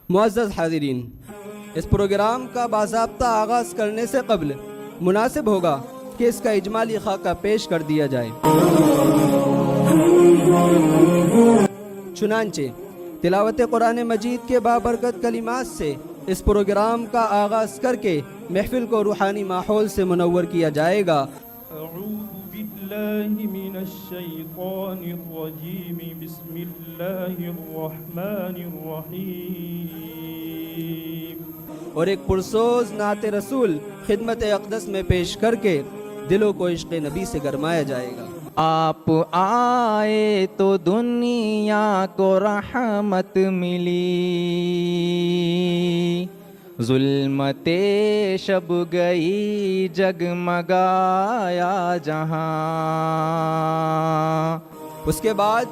معزز حاضرین، اس پروگرام کا باضابطہ آغاز کرنے سے قبل مناسب ہوگا کہ اس کا اجمالی خاکہ پیش کر دیا جائے۔ چنانچہ تلاوت قرآن مجید کے بابرکت کلمات سے اس پروگرام کا آغاز کر کے محفل کو روحانی ماحول سے منور کیا جائے گا۔ اعوذ باللہ من الشیطان الرجیم، بسم اللہ الرحمن الرحیم۔ اور ایک پرسوز نعت رسول خدمت اقدس میں پیش کر کے دلوں کو عشق نبی سے گرمایا جائے گا۔ آپ آئے تو دنیا کو رحمت ملی، ظلمت شب گئی جگمگایا جہاں۔ اس کے بعد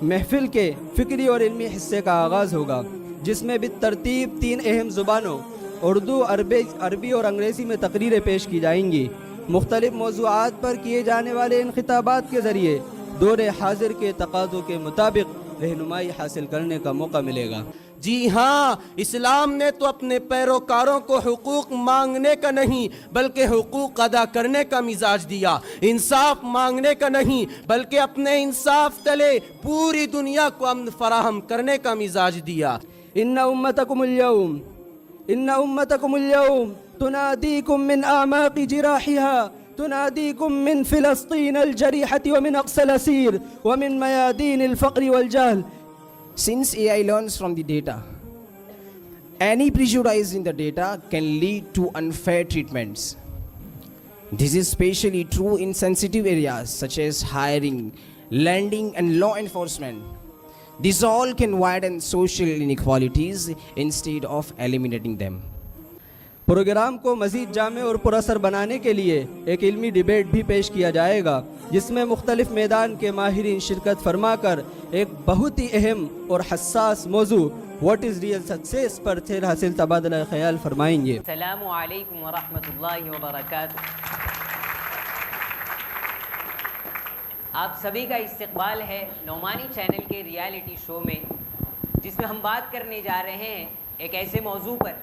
محفل کے فکری اور علمی حصے کا آغاز ہوگا، جس میں بالترتیب 3 اہم زبانوں اردو، عربی اور انگریزی میں تقریریں پیش کی جائیں گی۔ مختلف موضوعات پر کیے جانے والے ان خطابات کے ذریعے دور حاضر کے تقاضوں کے مطابق رہنمائی حاصل کرنے کا موقع ملے گا۔ جی ہاں، اسلام نے تو اپنے پیروکاروں کو حقوق مانگنے کا نہیں بلکہ حقوق ادا کرنے کا مزاج دیا، انصاف مانگنے کا نہیں بلکہ اپنے انصاف تلے پوری دنیا کو امن فراہم کرنے کا مزاج دیا۔ ان امتکم اليوم تنادیکم من اعماق جراحها، تنادیکم من فلسطین الجریحة ومن اقصى الاسیر ومن میادین الفقر والجہل۔ Since AI learns from the data, any prejudice in the data can lead to unfair treatments. This is especially true in sensitive areas such as hiring, lending, and law enforcement. This all can widen social inequalities instead of eliminating them. Programme کو مزید جامع اور پراثر بنانے کے لیے ایک علمی debate بھی پیش کیا جائے گا، جس میں مختلف میدان کے ماہرین شرکت فرما کر ایک بہت ہی اہم اور حساس موضوع واٹ از ریئل سکسیس پر تھیر حاصل تبادلہ خیال فرمائیں گے۔ السلام علیکم ورحمۃ اللہ وبرکاتہ۔ آپ سبھی کا استقبال ہے نعمانی چینل کے ریالٹی شو میں، جس میں ہم بات کرنے جا رہے ہیں ایک ایسے موضوع پر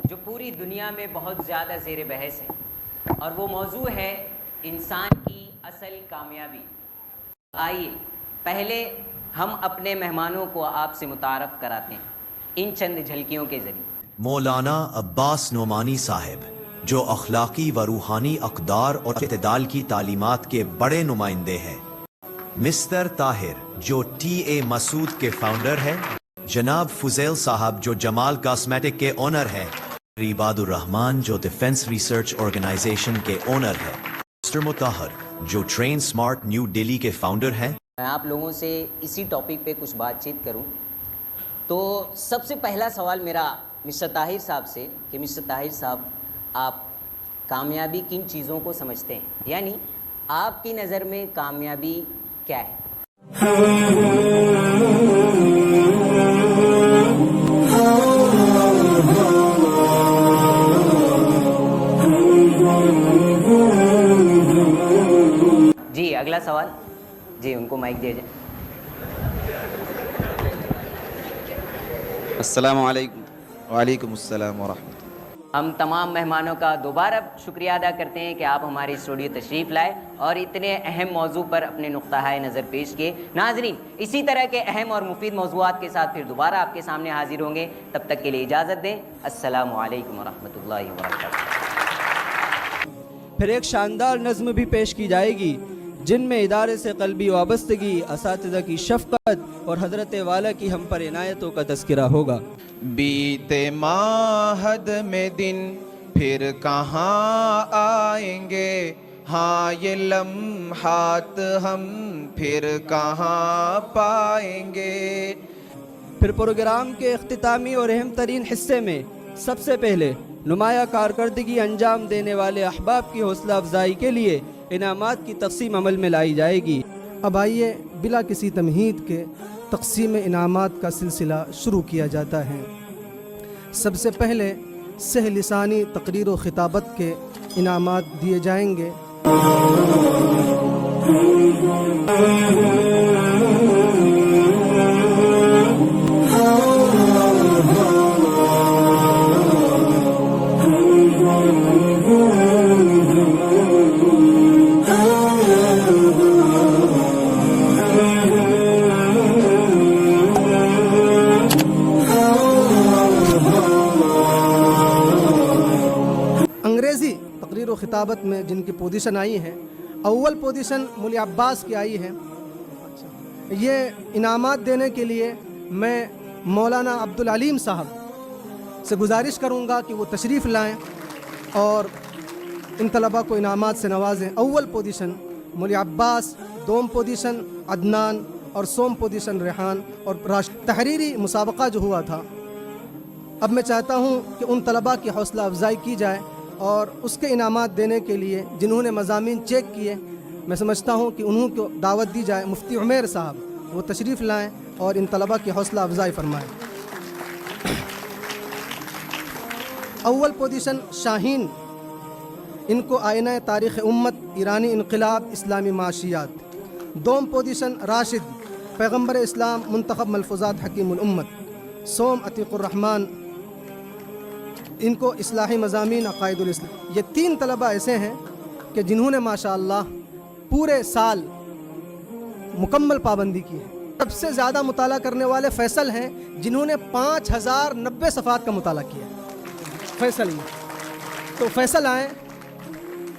جو پوری دنیا میں بہت زیادہ زیر بحث ہے، اور وہ موضوع ہے انسان کی اصل کامیابی۔ آئیے پہلے ہم اپنے مہمانوں کو آپ سے متعارف کراتے ہیں ان چند جھلکیوں کے ذریعے۔ مولانا عباس نعمانی صاحب، جو اخلاقی و روحانی اقدار اور اعتدال کی تعلیمات کے بڑے نمائندے ہیں۔ مسٹر طاہر، جو ٹی اے مسعود کے فاؤنڈر ہیں۔ جناب فضیل صاحب، جو جمال کاسمیٹک کے اونر ہیں۔ عباد الرحمان، جو ڈیفنس ریسرچ آرگنائزیشن کے اونر ہے۔ مسٹر مطہر، جو ٹرین سمارٹ نیو دہلی کے فاؤنڈر ہیں۔ میں آپ لوگوں سے اسی ٹاپک پہ کچھ بات چیت کروں تو سب سے پہلا سوال میرا مسٹر طاہر صاحب سے کہ مسٹر طاہر صاحب، آپ کامیابی کن چیزوں کو سمجھتے ہیں؟ یعنی آپ کی نظر میں کامیابی کیا ہے؟ جی اگلا سوال، جی ان کو مائک دیا جائے۔ السلام علیکم۔ وعلیکم السلام ورحمۃ اللہ۔ ہم تمام مہمانوں کا دوبارہ شکریہ ادا کرتے ہیں کہ آپ ہمارے اسٹوڈیو تشریف لائے اور اتنے اہم موضوع پر اپنے نقطہ نظر پیش کیے۔ ناظرین، اسی طرح کے اہم اور مفید موضوعات کے ساتھ پھر دوبارہ آپ کے سامنے حاضر ہوں گے، تب تک کے لیے اجازت دیں۔ السلام علیکم ورحمۃ اللہ وبرکاتہ۔ پھر ایک شاندار نظم بھی پیش کی جائے گی، جن میں ادارے سے قلبی وابستگی، اساتذہ کی شفقت اور حضرت والا کی ہم پر عنایتوں کا تذکرہ ہوگا۔ بیتے ماہد میں دن پھر کہاں آئیں گے، ہاں یہ لمحات ہم پھر کہاں پائیں گے۔ پھر پروگرام کے اختتامی اور اہم ترین حصے میں سب سے پہلے نمایاں کارکردگی انجام دینے والے احباب کی حوصلہ افزائی کے لیے انعامات کی تقسیم عمل میں لائی جائے گی۔ اب آئیے بلا کسی تمہید کے تقسیم انعامات کا سلسلہ شروع کیا جاتا ہے۔ سب سے پہلے سہ لسانی تقریر و خطابت کے انعامات دیے جائیں گے۔ خطابت میں جن کی پوزیشن آئی ہیں، اول پوزیشن مولی عباس کی آئی ہے۔ یہ انعامات دینے کے لیے میں مولانا عبدالعلیم صاحب سے گزارش کروں گا کہ وہ تشریف لائیں اور ان طلباء کو انعامات سے نوازیں۔ اول پوزیشن مولی عباس، دوم پوزیشن عدنان اور سوم پوزیشن ریحان اور تحریری مسابقہ جو ہوا تھا، اب میں چاہتا ہوں کہ ان طلباء کی حوصلہ افزائی کی جائے اور اس کے انعامات دینے کے لیے جنہوں نے مضامین چیک کیے، میں سمجھتا ہوں کہ انہوں کو دعوت دی جائے۔ مفتی عمیر صاحب وہ تشریف لائیں اور ان طلباء کی حوصلہ افزائی فرمائیں۔ اول پوزیشن شاہین، ان کو آئینہ تاریخ امت، ایرانی انقلاب، اسلامی معاشیات۔ دوم پوزیشن راشد، پیغمبر اسلام، منتخب ملفوظات حکیم الامت۔ سوم عتیق الرحمن، ان کو اصلاحی مضامین عقائد الاسلام۔ یہ 3 طلباء ایسے ہیں کہ جنہوں نے ماشاءاللہ پورے سال مکمل پابندی کی ہے۔ سب سے زیادہ مطالعہ کرنے والے فیصل ہیں، جنہوں نے 5090 صفحات کا مطالعہ کیا ہے فیصل میں۔ تو فیصل آئیں،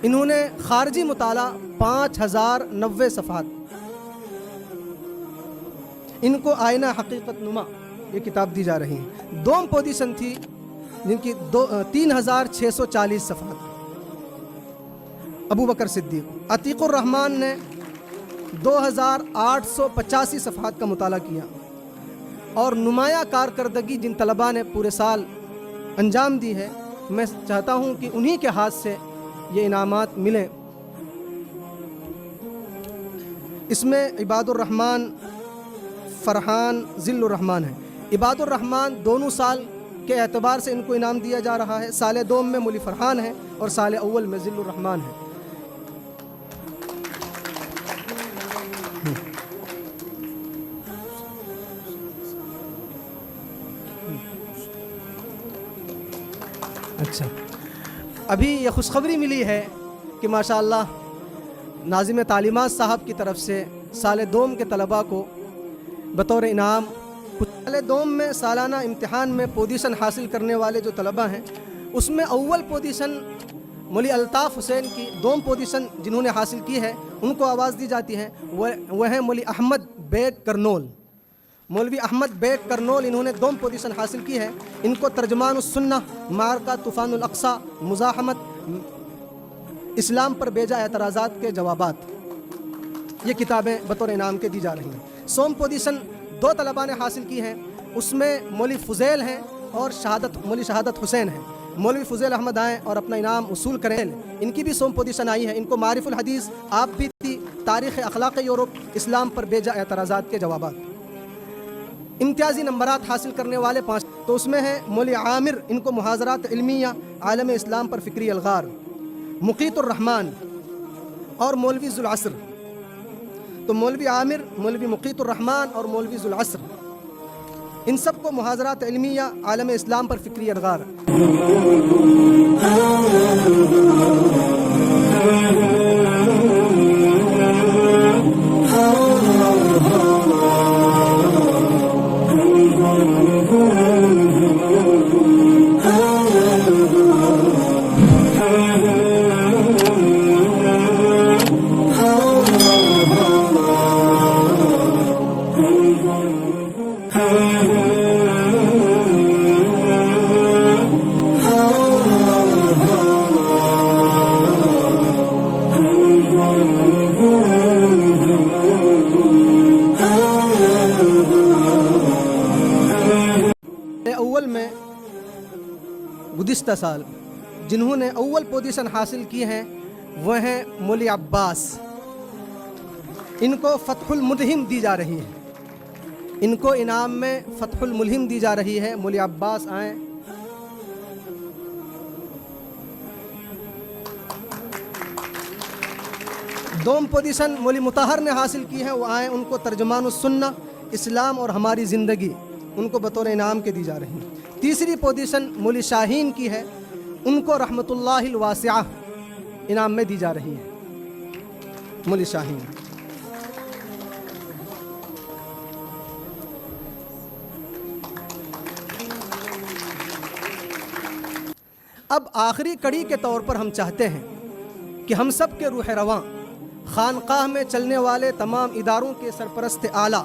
انہوں نے خارجی مطالعہ 5090 صفحات۔ ان کو آئینہ حقیقت نما یہ کتاب دی جا رہی ہے۔ دوم پوزیشن تھی جن کی 3640 صفحات، ابو بکر صدیق۔ عتیق الرحمن نے 2885 صفحات کا مطالعہ کیا، اور نمایاں کارکردگی جن طلباء نے پورے سال انجام دی ہے، میں چاہتا ہوں کہ انہی کے ہاتھ سے یہ انعامات ملیں۔ اس میں عباد الرحمن، فرحان، ذل الرحمن ہے۔ عباد الرحمن دونوں سال کے اعتبار سے ان کو انعام دیا جا رہا ہے۔ سال دوم میں مولی فرحان ہے اور سال اول میں ذل الرحمن ہے۔ اچھا، ابھی یہ خوشخبری ملی ہے کہ ماشاءاللہ ناظم تعلیمات صاحب کی طرف سے سال دوم کے طلباء کو بطور انعام، سال دوم میں سالانہ امتحان میں پوزیشن حاصل کرنے والے جو طلباء ہیں، اس میں اول پوزیشن مولی الطاف حسین کی، دوم پوزیشن جنہوں نے حاصل کی ہے ان کو آواز دی جاتی ہے، وہ ہیں مولی احمد بیگ کرنول۔ مولوی احمد بیگ کرنول، انہوں نے دوم پوزیشن حاصل کی ہے۔ ان کو ترجمان السنہ، معرکہ طوفان الاقصی، مزاحمت، اسلام پر بیجا اعتراضات کے جوابات، یہ کتابیں بطور انعام کے دی جا رہی ہیں۔ سوم پوزیشن 2 طلباء نے حاصل کی ہے، اس میں مولوی فضیل ہیں اور مولی شہادت حسین ہیں۔ مولوی فضیل احمد آئیں اور اپنا انعام وصول کریں، ان کی بھی سوم پوزیشن آئی ہے۔ ان کو معارف الحدیث، آپ بھی تھی، تاریخ اخلاق یورپ، اسلام پر بیجا اعتراضات کے جوابات۔ امتیازی نمبرات حاصل کرنے والے 5، تو اس میں ہیں مولی عامر، ان کو محاضرات علمیہ، عالم اسلام پر فکری الغار، مقیت الرحمن اور مولوی ذوالعصر۔ تو مولوی عامر، مولوی مقیت الرحمن اور مولوی ذوالعصر، ان سب کو محاضرات علمیہ، عالم اسلام پر فکری الغار۔ اول میں گزشتہ سال جنہوں نے اول پوزیشن حاصل کی ہیں وہ ہیں مولی عباس، ان کو فتح الملہم دی جا رہی ہے، ان کو انعام میں فتح الملہم دی جا رہی ہے۔ مولی عباس آئیں۔ دوم پوزیشن مولی مطہر نے حاصل کی ہے، وہ آئیں، ان کو ترجمان السنہ، اسلام اور ہماری زندگی، ان کو بطور انعام کے دی جا رہی ہیں۔ تیسری پوزیشن مولی شاہین کی ہے، ان کو رحمت اللہ الواسعہ انعام میں دی جا رہی ہے، مولی شاہین۔ اب آخری کڑی کے طور پر ہم چاہتے ہیں کہ ہم سب کے روح رواں خانقاہ میں چلنے والے تمام اداروں کے سرپرست اعلیٰ،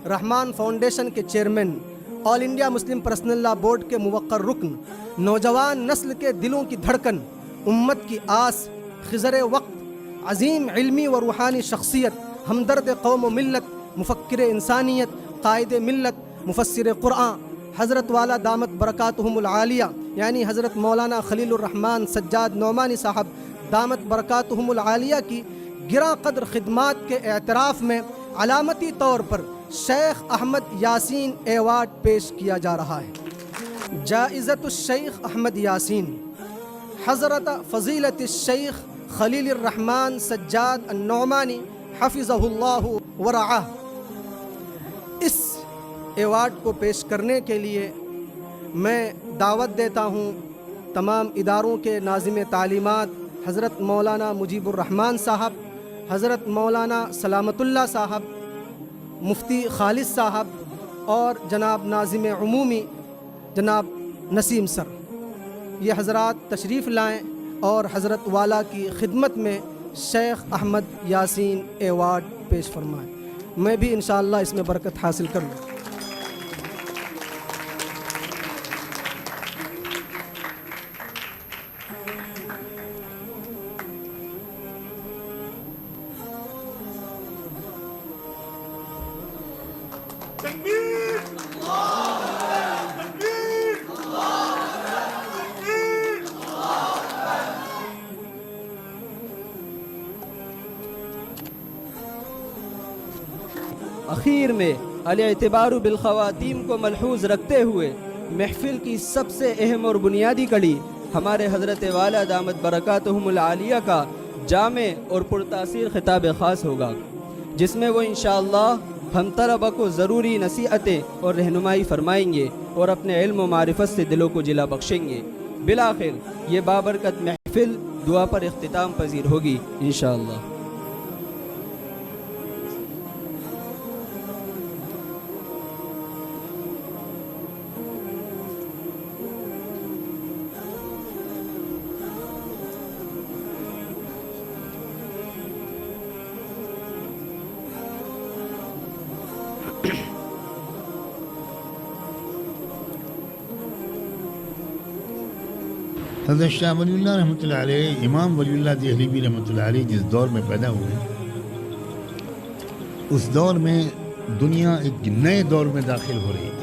رحمان فاؤنڈیشن کے چیئرمین، آل انڈیا مسلم پرسنل لا بورڈ کے موقر رکن، نوجوان نسل کے دلوں کی دھڑکن، امت کی آس، خضر وقت، عظیم علمی و روحانی شخصیت، ہمدرد قوم و ملت، مفکر انسانیت، قائد ملت، مفسر قرآن، حضرت والا دامت برکاتہم العالیہ یعنی حضرت مولانا خلیل الرحمن سجاد نعمانی صاحب دامت برکاتہم العالیہ کی گراں قدر خدمات کے اعتراف میں علامتی طور پر شیخ احمد یاسین ایوارڈ پیش کیا جا رہا ہے۔ جائزۃ الشیخ احمد یاسین حضرت فضیلت الشیخ خلیل الرحمن سجاد النعمانی حفظہ اللہ ورعاہ۔ اس ایوارڈ کو پیش کرنے کے لیے میں دعوت دیتا ہوں تمام اداروں کے ناظم تعلیمات حضرت مولانا مجیب الرحمن صاحب، حضرت مولانا سلامت اللہ صاحب، مفتی خالص صاحب اور جناب ناظم عمومی جناب نسیم سر، یہ حضرات تشریف لائیں اور حضرت والا کی خدمت میں شیخ احمد یاسین ایوارڈ پیش فرمائیں۔ میں بھی انشاءاللہ اس میں برکت حاصل کر لوں۔ اخیر میں الاعتبار بالخواتیم کو ملحوظ رکھتے ہوئے محفل کی سب سے اہم اور بنیادی کڑی ہمارے حضرت والا دامت برکاتہم العالیہ کا جامع اور پرتاثیر خطاب خاص ہوگا، جس میں وہ انشاءاللہ ہم طلبہ کو ضروری نصیحتیں اور رہنمائی فرمائیں گے اور اپنے علم و معرفت سے دلوں کو جلا بخشیں گے۔ بالآخر یہ بابرکت محفل دعا پر اختتام پذیر ہوگی انشاءاللہ۔ حضرت شاہ ولی اللہ رحمۃ اللہ علیہ، امام ولی اللہ دہلوی رحمۃ اللہ علیہ جس دور میں پیدا ہوئے، اس دور میں دنیا ایک نئے دور میں داخل ہو رہی تھی۔